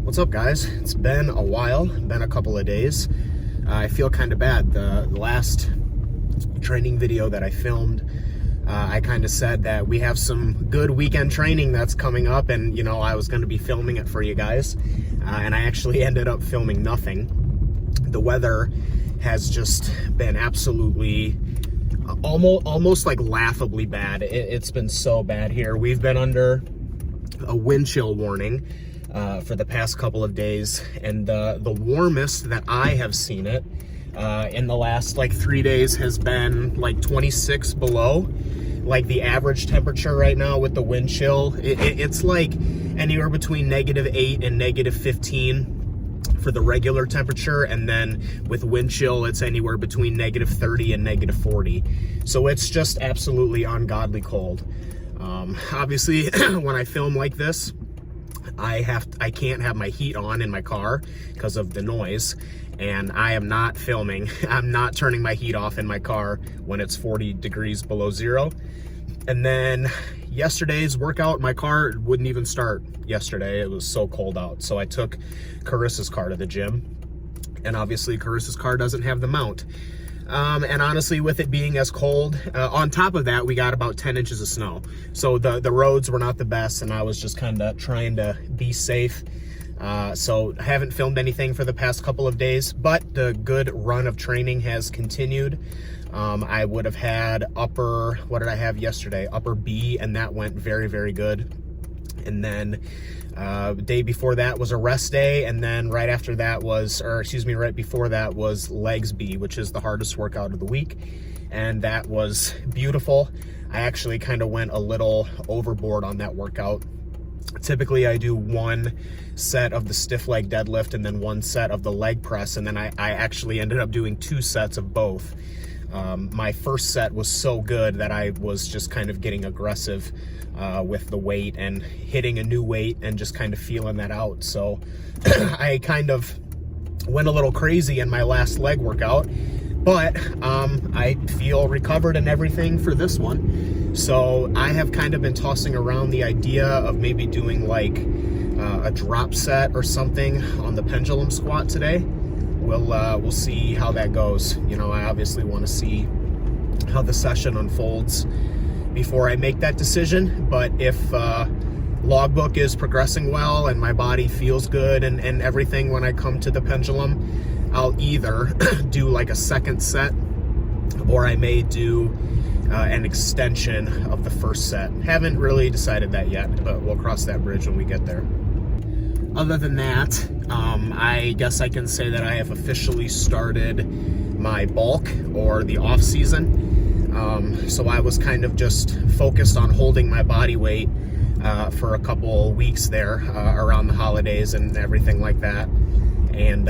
What's up, guys? It's been a while, been a couple of days. I feel kind of bad. The last training video that I filmed, I kind of said that we have some good weekend training that's coming up, and I was going to be filming it for you guys, and I actually ended up filming nothing. The weather has just been absolutely almost like laughably bad. It's been so bad here. We've been under a wind chill warning for the past couple of days, and the warmest that I have seen it in the last like 3 days has been like 26 below. Like the average temperature right now with the wind chill, it's like anywhere between -8 and -15 for the regular temperature, and then with wind chill it's anywhere between -30 and -40. So it's just absolutely ungodly cold. Obviously when I film like this, I can't have my heat on in my car because of the noise, and I am not filming. I'm not turning my heat off in my car when it's 40 degrees below zero. And then yesterday's workout, my car wouldn't even start yesterday. It was so cold out. So I took Carissa's car to the gym, and obviously Carissa's car doesn't have the mount. And honestly, with it being as cold, on top of that, we got about 10 inches of snow. So the roads were not the best, and I was just kind of trying to be safe. So I haven't filmed anything for the past couple of days, but the good run of training has continued. I would have had what did I have yesterday? Upper B, and that went very, very good. And then the day before that was a rest day, and then right before that was legs B, which is the hardest workout of the week, and that was beautiful. I actually kind of went a little overboard on that workout. Typically I do one set of the stiff leg deadlift and then one set of the leg press, and then I actually ended up doing 2 sets of both. My first set was so good that I was just kind of getting aggressive with the weight and hitting a new weight and just kind of feeling that out. So I kind of went a little crazy in my last leg workout, but I feel recovered and everything for this one. So I have kind of been tossing around the idea of maybe doing like a drop set or something on the pendulum squat today. We'll see how that goes. I obviously want to see how the session unfolds before I make that decision. But if logbook is progressing well and my body feels good and everything when I come to the pendulum, I'll either do like a second set, or I may do an extension of the first set. Haven't really decided that yet, but we'll cross that bridge when we get there. Other than that, I guess I can say that I have officially started my bulk, or the off season. So I was kind of just focused on holding my body weight for a couple weeks there around the holidays and everything like that. And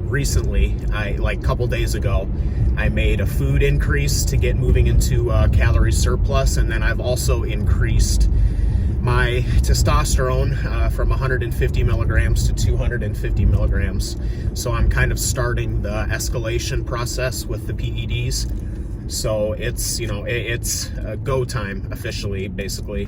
recently, like a couple days ago, I made a food increase to get moving into calorie surplus, and then I've also increased my testosterone from 150 milligrams to 250 milligrams. So I'm kind of starting the escalation process with the PEDs. So it's, it's go time officially, basically,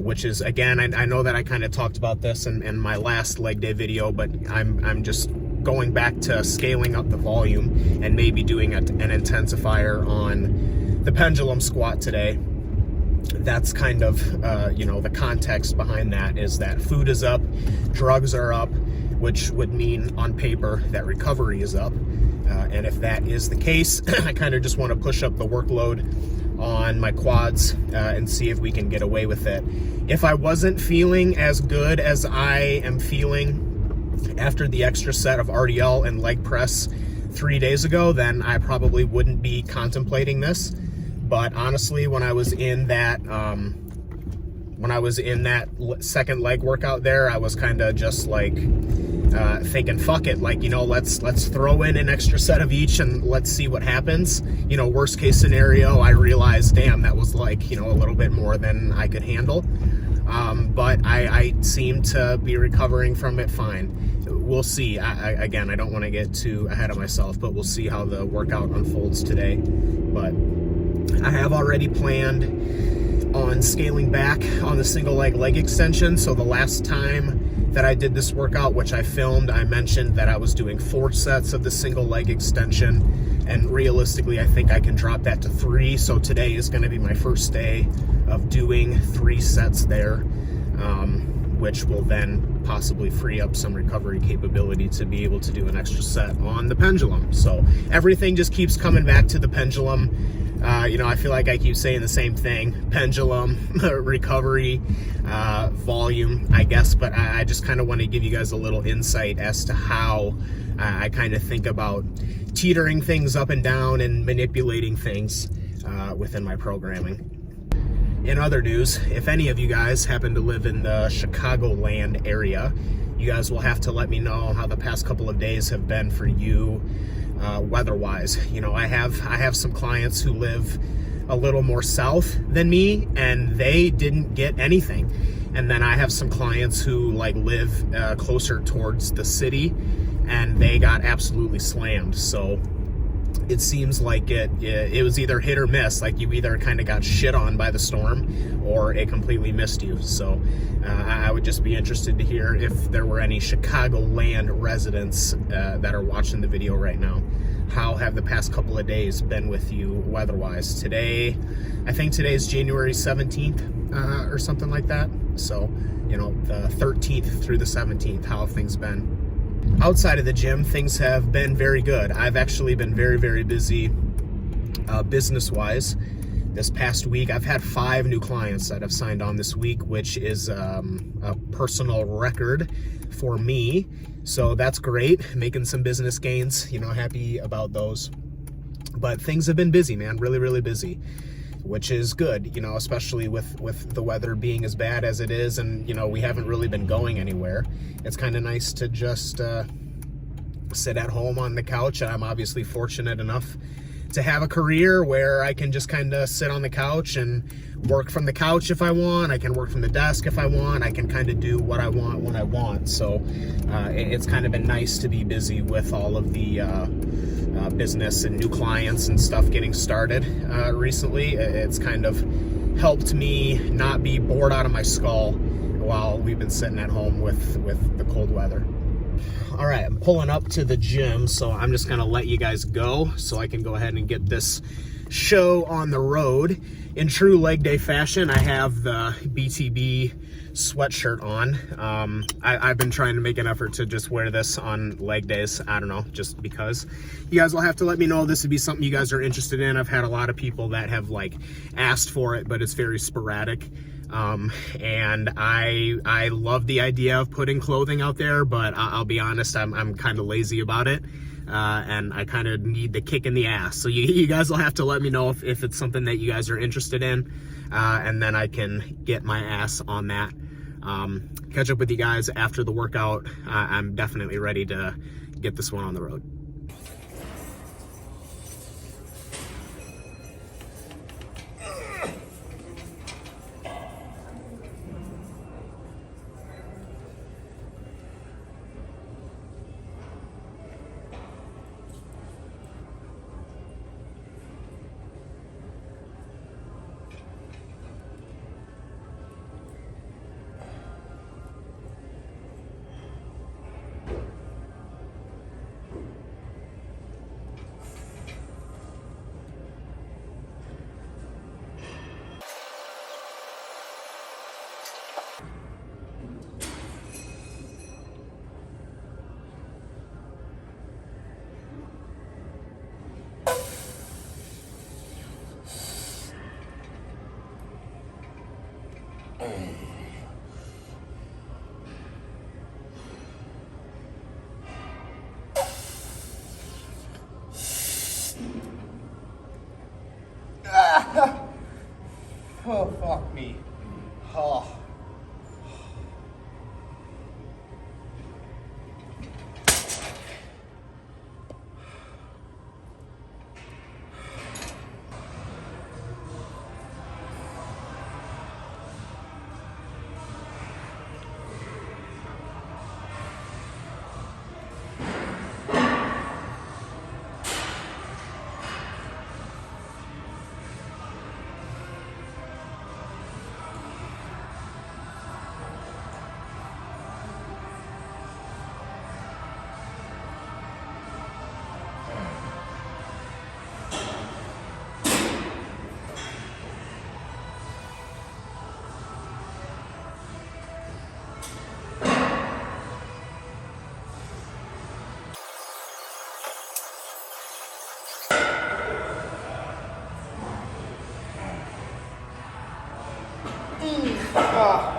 which is, again, I know that I kind of talked about this in my last leg day video, but I'm just going back to scaling up the volume and maybe doing an intensifier on the pendulum squat today. That's kind of, the context behind that is that food is up, drugs are up, which would mean on paper that recovery is up. And if that is the case, I kind of just want to push up the workload on my quads and see if we can get away with it. If I wasn't feeling as good as I am feeling after the extra set of RDL and leg press 3 days ago, then I probably wouldn't be contemplating this. But honestly, when I was in that second leg workout there, I was kind of just like thinking, fuck it, like, let's throw in an extra set of each and let's see what happens. Worst case scenario, I realized, damn, that was like, a little bit more than I could handle. But I seem to be recovering from it fine. We'll see. Again, I don't want to get too ahead of myself, but we'll see how the workout unfolds today. But I have already planned on scaling back on the single leg extension. So the last time that I did this workout, which I filmed, I mentioned that I was doing 4 sets of the single leg extension, and realistically I think I can drop that to 3. So today is going to be my first day of doing 3 sets there, which will then possibly free up some recovery capability to be able to do an extra set on the pendulum. So everything just keeps coming back to the pendulum. You know, I feel like I keep saying the same thing: pendulum, recovery, volume, I guess, but I just kind of want to give you guys a little insight as to how I kind of think about teetering things up and down and manipulating things within my programming. In other news, if any of you guys happen to live in the Chicagoland area, you guys will have to let me know how the past couple of days have been for you weather-wise. You know, I have some clients who live a little more south than me, and they didn't get anything. And then I have some clients who like live closer towards the city, and they got absolutely slammed. So it seems like it was either hit or miss. Like, you either kind of got shit on by the storm or it completely missed you. So I would just be interested to hear if there were any Chicagoland residents that are watching the video right now. How have the past couple of days been with you weather-wise? Today, I think today's January 17th or something like that. So, you know, the 13th through the 17th, how have things been? Outside of the gym, things have been very good. I've actually been very, very busy business-wise. This past week, I've had 5 new clients that have signed on this week, which is a personal record for me. So that's great, making some business gains, you know, happy about those. But things have been busy, man, really, really busy, which is good, you know, especially with the weather being as bad as it is, and, you know, we haven't really been going anywhere. It's kind of nice to just sit at home on the couch. And I'm obviously fortunate enough to have a career where I can just kind of sit on the couch and work from the couch if I want. I can work from the desk if I want. I can kind of do what I want when I want. So it's kind of been nice to be busy with all of the business and new clients and stuff getting started recently. It's kind of helped me not be bored out of my skull while we've been sitting at home with the cold weather. All right, I'm pulling up to the gym, so I'm just gonna let you guys go so I can go ahead and get this show on the road. In true leg day fashion, I have the BTB sweatshirt on. I've been trying to make an effort to just wear this on leg days. I don't know, just because. You guys will have to let me know if this would be something you guys are interested in. I've had a lot of people that have like asked for it, but it's very sporadic. And I love the idea of putting clothing out there, but I'll be honest, I'm kind of lazy about it. And I kind of need the kick in the ass. So you guys will have to let me know if it's something that you guys are interested in, and then I can get my ass on that. Catch up with you guys after the workout. I'm definitely ready to get this one on the road. Oh, fuck me. Oh. Right.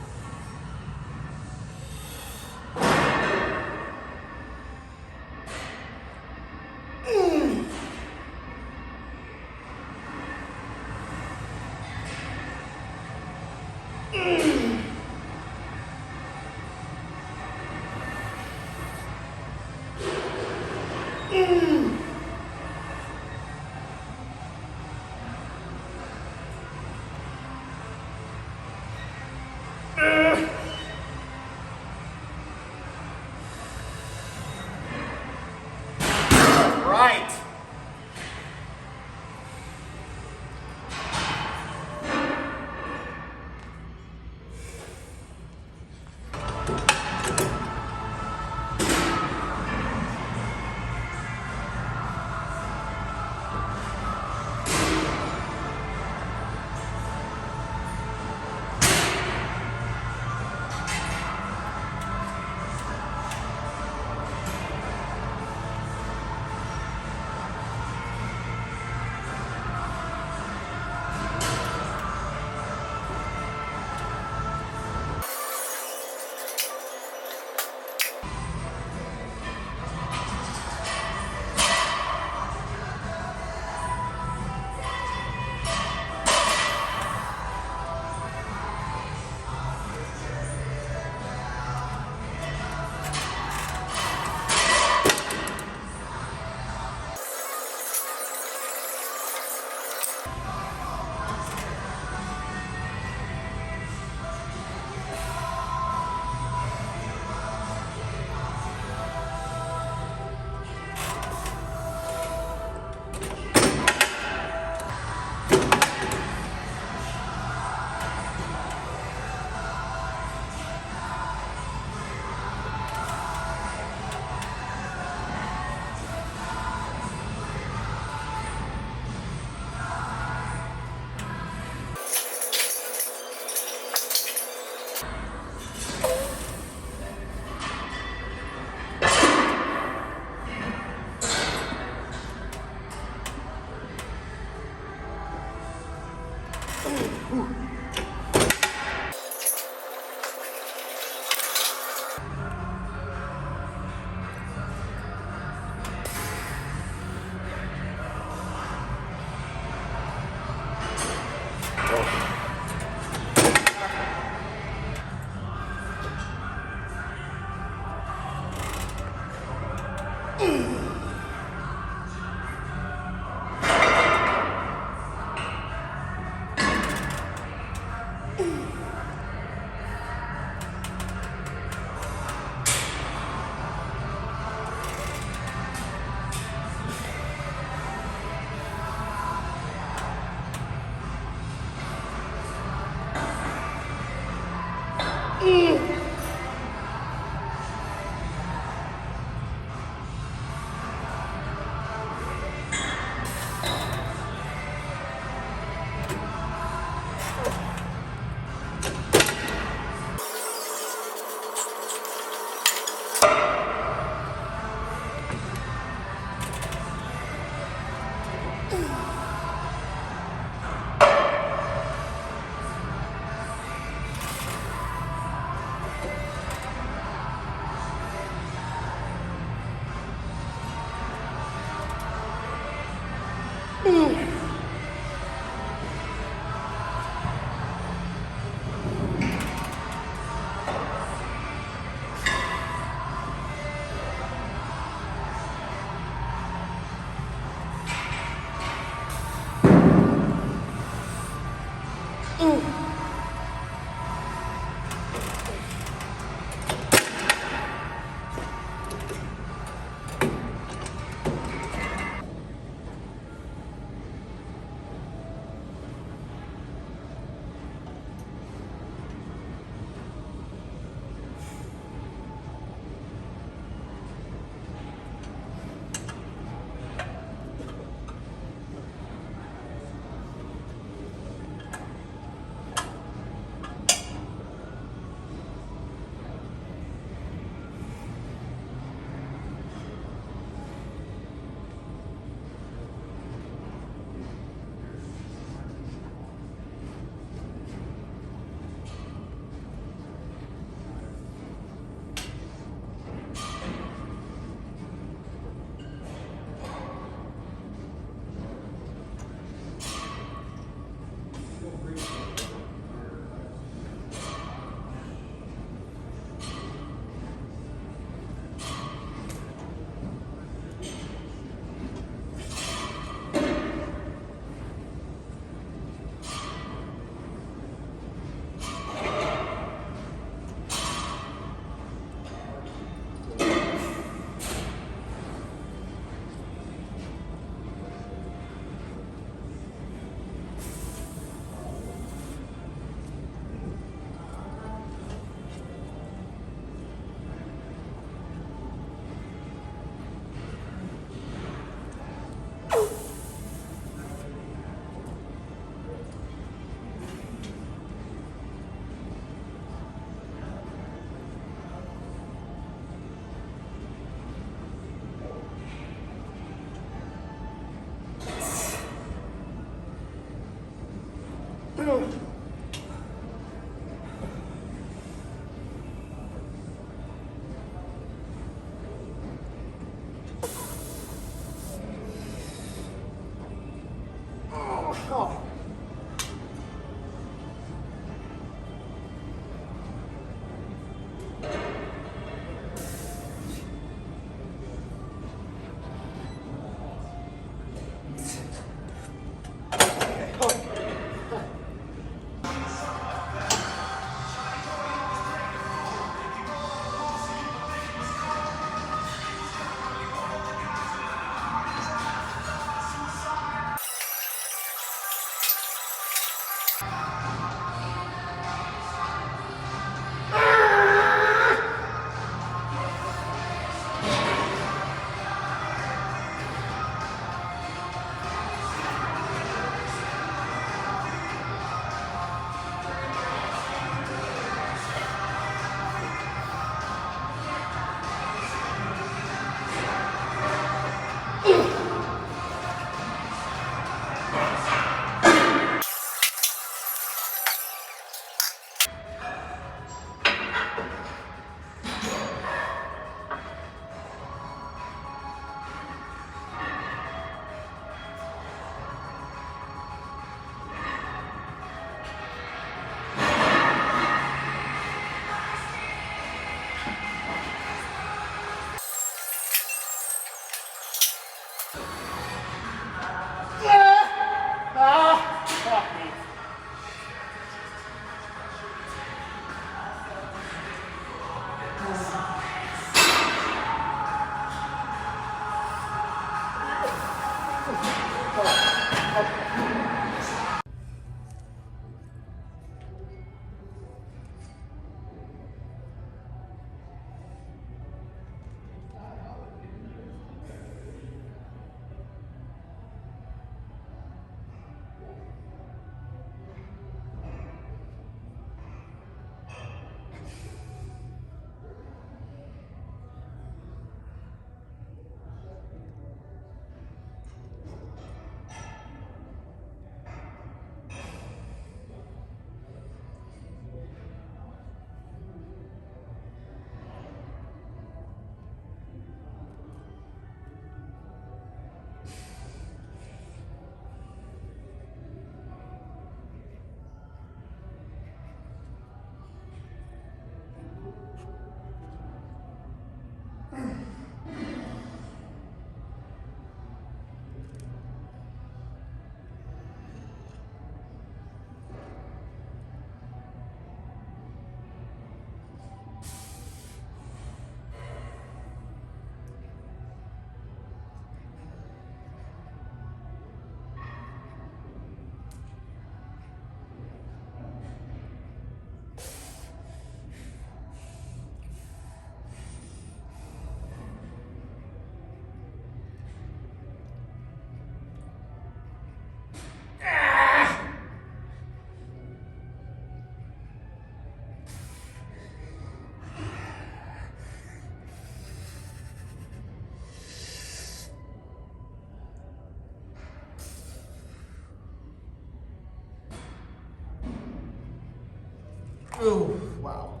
Ooh, wow.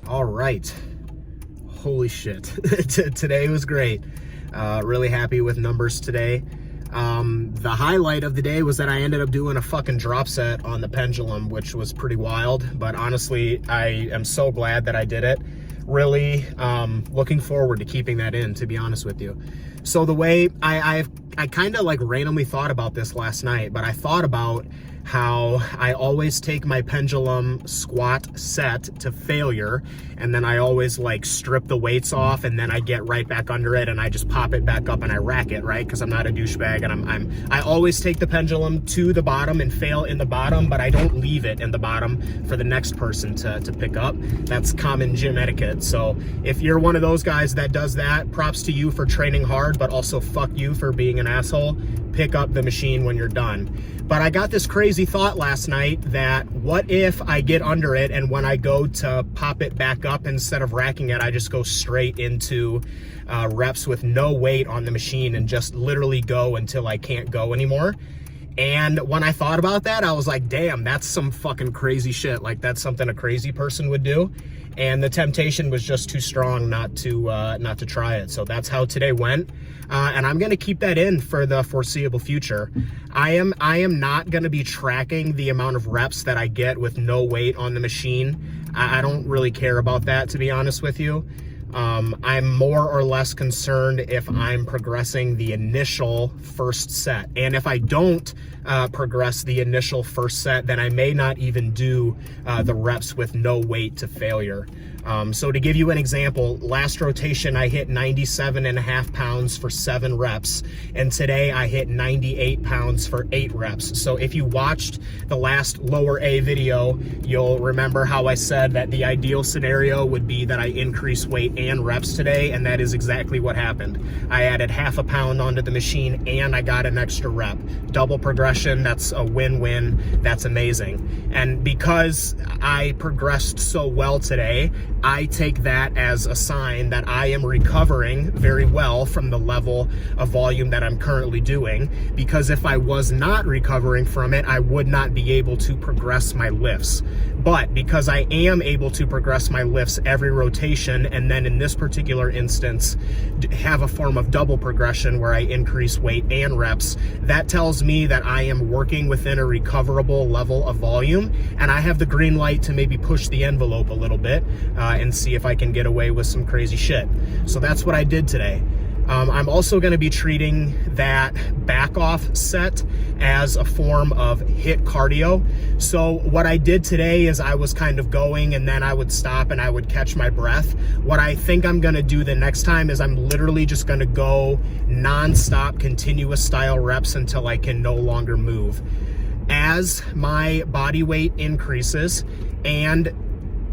All right. Holy shit. Today was great. Really happy with numbers today. The highlight of the day was that I ended up doing a fucking drop set on the Pendulum, which was pretty wild. But honestly, I am so glad that I did it. Really looking forward to keeping that in, to be honest with you. So the way I kind of like randomly thought about this last night, but I thought about how I always take my Pendulum squat set to failure, and then I always like strip the weights off, and then I get right back under it and I just pop it back up and I rack it, right? Because I'm not a douchebag, and I always take the Pendulum to the bottom and fail in the bottom, but I don't leave it in the bottom for the next person to pick up. That's common gym etiquette. So if you're one of those guys that does that, props to you for training hard, but also fuck you for being an asshole. Pick up the machine when you're done. But I got this crazy thought last night that what if I get under it, and when I go to pop it back up, instead of racking it, I just go straight into reps with no weight on the machine and just literally go until I can't go anymore. And when I thought about that, I was like, damn, that's some fucking crazy shit. Like, that's something a crazy person would do. And the temptation was just too strong not to try it. So that's how today went. And I'm gonna keep that in for the foreseeable future. I am not gonna be tracking the amount of reps that I get with no weight on the machine. I don't really care about that, to be honest with you. I'm more or less concerned if I'm progressing the initial first set. And if I don't progress the initial first set, then I may not even do the reps with no weight to failure. So to give you an example, last rotation I hit 97.5 pounds for 7 reps, and today I hit 98 pounds for 8 reps. So if you watched the last lower A video, you'll remember how I said that the ideal scenario would be that I increase weight and reps today, and that is exactly what happened. I added half a pound onto the machine and I got an extra rep. Double progression, that's a win-win, that's amazing. And because I progressed so well today, I take that as a sign that I am recovering very well from the level of volume that I'm currently doing, because if I was not recovering from it, I would not be able to progress my lifts. But because I am able to progress my lifts every rotation, and then in this particular instance have a form of double progression where I increase weight and reps, that tells me that I am working within a recoverable level of volume, and I have the green light to maybe push the envelope a little bit and see if I can get away with some crazy shit. So that's what I did today. I'm also going to be treating that back off set as a form of HIIT cardio. So what I did today is I was kind of going, and then I would stop and I would catch my breath. What I think I'm going to do the next time is I'm literally just going to go non-stop continuous style reps until I can no longer move. As my body weight increases, and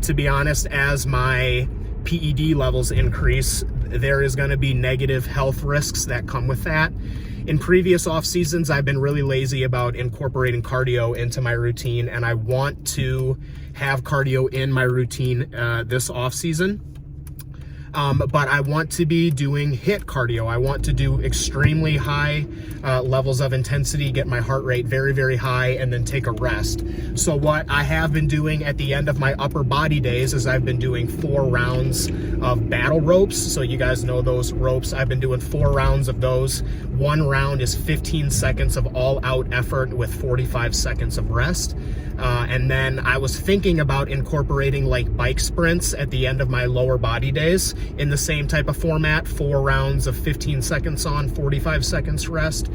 to be honest, as my PED levels increase, there is going to be negative health risks that come with that. In previous off seasons, I've been really lazy about incorporating cardio into my routine, and I want to have cardio in my routine this off season. But I want to be doing HIIT cardio. I want to do extremely high levels of intensity, get my heart rate very, very high, and then take a rest. So what I have been doing at the end of my upper body days is I've been doing 4 rounds of battle ropes. So you guys know those ropes. I've been doing 4 rounds of those. 1 round is 15 seconds of all out effort with 45 seconds of rest. And then I was thinking about incorporating like bike sprints at the end of my lower body days in the same type of format, 4 rounds of 15 seconds on, 45 seconds rest.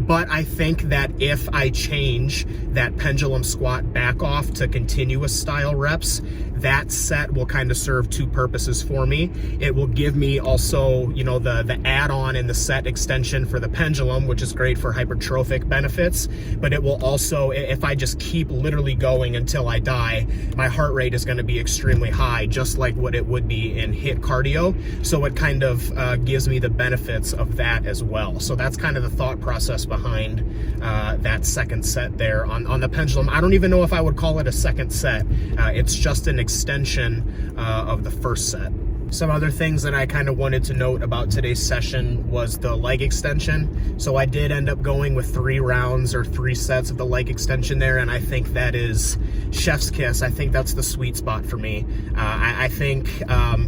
But I think that if I change that pendulum squat back off to continuous style reps, that set will kind of serve 2 purposes for me. It will give me also, you know, the add-on and the set extension for the pendulum, which is great for hypertrophic benefits. But it will also, if I just keep literally going until I die, my heart rate is going to be extremely high, just like what it would be in HIIT cardio. So it kind of gives me the benefits of that as well. So that's kind of the thought process behind that second set there on the pendulum. I don't even know if I would call it a second set. It's just an extension of the first set. Some other things that I kind of wanted to note about today's session was the leg extension. So I did end up going with 3 rounds or 3 sets of the leg extension there, and I think that is chef's kiss. I think that's the sweet spot for me. I think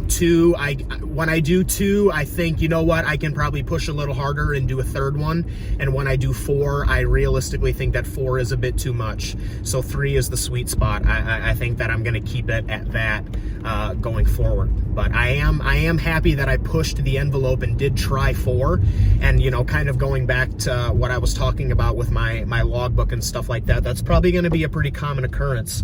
2, when I do 2, I think, you know what, I can probably push a little harder and do a 3rd one. And when I do 4, I realistically think that 4 is a bit too much. So 3 is the sweet spot. I think that I'm going to keep it at that going forward. But I am happy that I pushed the envelope and did try 4. And, you know, kind of going back to what I was talking about with my logbook and stuff like that, that's probably going to be a pretty common occurrence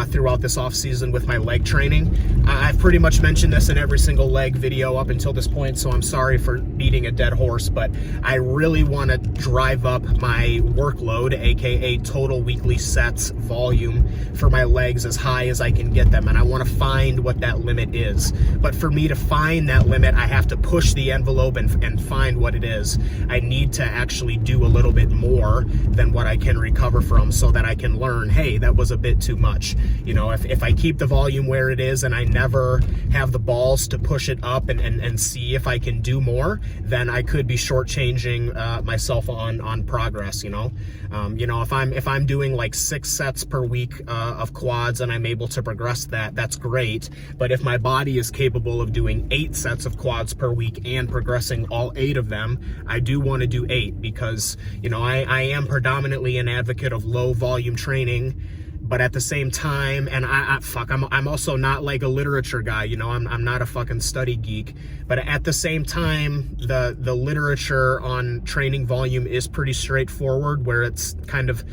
throughout this off season with my leg training. I've pretty much mentioned this in every single leg video up until this point, so I'm sorry for beating a dead horse, but I really want to drive up my workload, aka total weekly sets volume for my legs as high as I can get them, and I want to find what that limit is. But for me to find that limit, I have to push the envelope and find what it is. I need to actually do a little bit more than what I can recover from so that I can learn, hey, that was a bit too much. You know, if I keep the volume where it is and I never have the balls to push it up and see if I can do more, then I could be shortchanging myself on progress, you know? If I'm doing like 6 sets per week of quads and I'm able to progress that, that's great. But if my body is capable of doing 8 sets of quads per week and progressing all 8 of them, I do want to do 8 because, you know, I am predominantly an advocate of low volume training. But at the same time, and I'm also not like a literature guy, you know, I'm not a fucking study geek. But at the same time, the literature on training volume is pretty straightforward, where it's kind of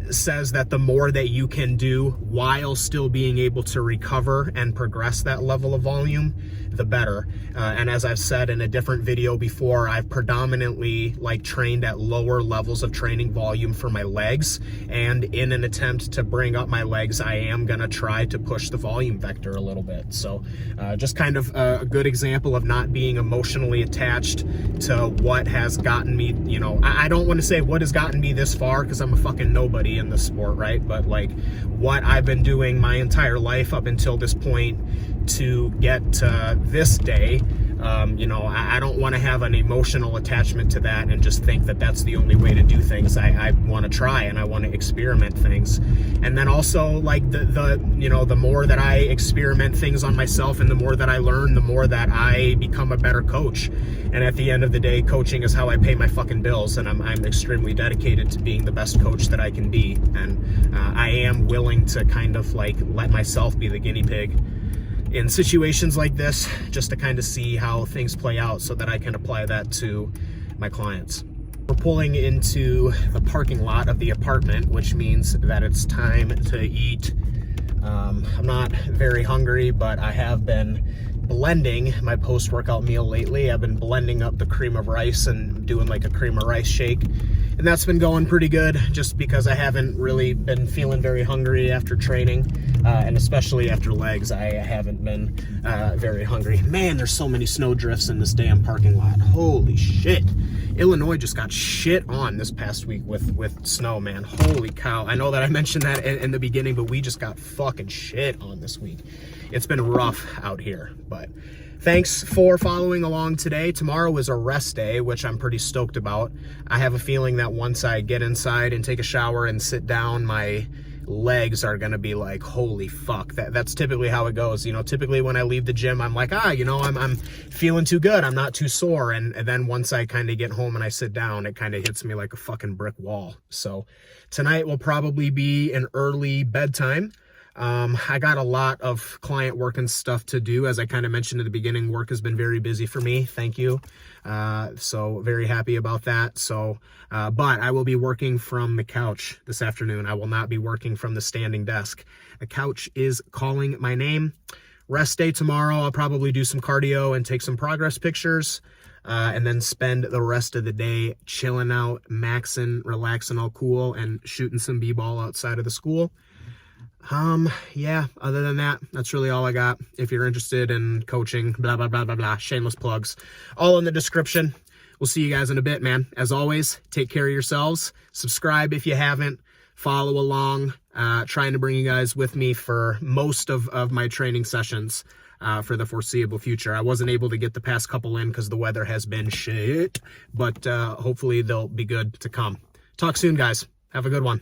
says that the more that you can do while still being able to recover and progress that level of volume, the better. And as I've said in a different video before, I've predominantly like trained at lower levels of training volume for my legs. And in an attempt to bring up my legs, I am gonna try to push the volume vector a little bit. So just kind of a good example of not being emotionally attached to what has gotten me, you know, I don't want to say what has gotten me this far because I'm a fucking nobody in the sport, right? But like what I've been doing my entire life up until this point to get to this day, you know, I don't want to have an emotional attachment to that and just think that that's the only way to do things. I want to try and I want to experiment things. And then also like you know, the more that I experiment things on myself and the more that I learn, the more that I become a better coach. And at the end of the day, coaching is how I pay my fucking bills, and I'm extremely dedicated to being the best coach that I can be. And I am willing to kind of like let myself be the guinea pig in situations like this, just to kind of see how things play out so that I can apply that to my clients. We're pulling into the parking lot of the apartment, which means that it's time to eat. I'm not very hungry, but I have been blending my post-workout meal lately. I've been blending up the cream of rice and doing like a cream of rice shake. And that's been going pretty good just because I haven't really been feeling very hungry after training. And especially after legs, I haven't been very hungry. Man, there's so many snow drifts in this damn parking lot. Holy shit. Illinois just got shit on this past week with snow, man. Holy cow. I know that I mentioned that in the beginning, but we just got fucking shit on this week. It's been rough out here, but thanks for following along today. Tomorrow is a rest day, which I'm pretty stoked about. I have a feeling that once I get inside and take a shower and sit down, my legs are gonna be like, holy fuck. That's typically how it goes. You know, typically when I leave the gym, I'm like, you know, I'm feeling too good, I'm not too sore. And then once I kind of get home and I sit down, it kind of hits me like a fucking brick wall. So tonight will probably be an early bedtime. I got a lot of client work and stuff to do. As I kind of mentioned at the beginning, work has been very busy for me. Thank you. So very happy about that. So, but I will be working from the couch this afternoon. I will not be working from the standing desk. The couch is calling my name. Rest day tomorrow. I'll probably do some cardio and take some progress pictures. And then spend the rest of the day chilling out, maxing, relaxing all cool, and shooting some b-ball outside of the school. Yeah, other than that, that's really all I got. If you're interested in coaching, blah, blah, blah, blah, blah, shameless plugs, all in the description. We'll see you guys in a bit, man. As always, take care of yourselves. Subscribe if you haven't. follow along, trying to bring you guys with me for most of my training sessions for the foreseeable future. I wasn't able to get the past couple in because the weather has been shit, but hopefully they'll be good to come. Talk soon, guys. Have a good one.